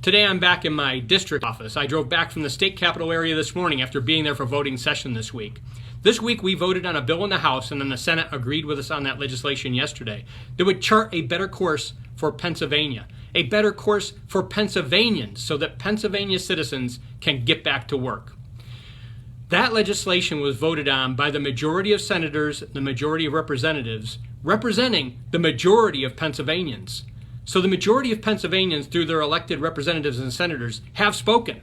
Today I'm back in my district office. I drove back from the state capitol area this morning after being there for voting session this week. This week we voted on a bill in the House, and then the Senate agreed with us on that legislation yesterday that would chart a better course for Pennsylvania, a better course for Pennsylvanians so that Pennsylvania citizens can get back to work. That legislation was voted on by the majority of senators, the majority of representatives, representing the majority of Pennsylvanians. So the majority of Pennsylvanians, through their elected representatives and senators, have spoken.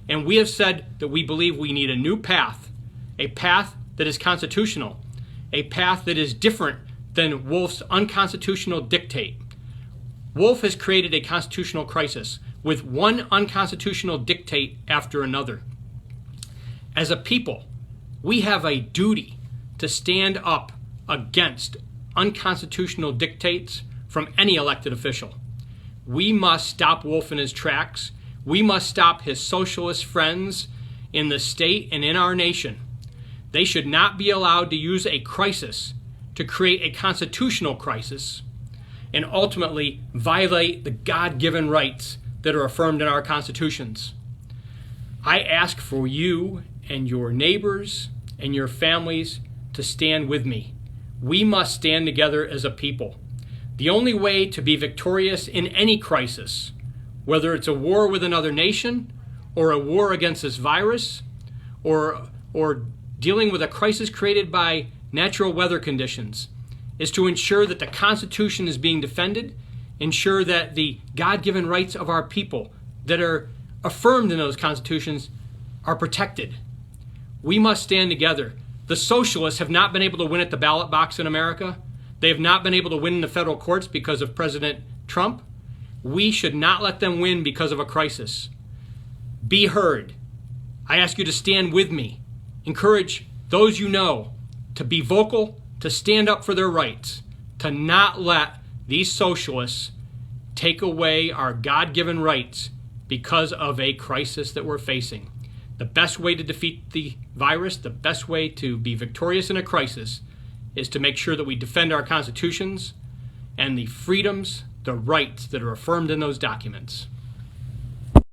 And we have said that we believe we need a new path, a path that is constitutional, a path that is different than Wolf's unconstitutional dictate. Wolf has created a constitutional crisis with one unconstitutional dictate after another. As a people, we have a duty to stand up against unconstitutional dictates from any elected official. We must stop Wolf in his tracks. We must stop his socialist friends in the state and in our nation. They should not be allowed to use a crisis to create a constitutional crisis and ultimately violate the God-given rights that are affirmed in our constitutions. I ask for you and your neighbors and your families to stand with me. We must stand together as a people. The only way to be victorious in any crisis, whether it's a war with another nation or a war against this virus or dealing with a crisis created by natural weather conditions, is to ensure that the Constitution is being defended, ensure that the God-given rights of our people that are affirmed in those constitutions are protected. We must stand together. The socialists have not been able to win at the ballot box in America. They have not been able to win in the federal courts because of President Trump. We should not let them win because of a crisis. Be heard. I ask you to stand with me. Encourage those you know to be vocal, to stand up for their rights, to not let these socialists take away our God-given rights because of a crisis that we're facing. The best way to defeat the virus, the best way to be victorious in a crisis, is to make sure that we defend our constitutions and the freedoms, the rights that are affirmed in those documents.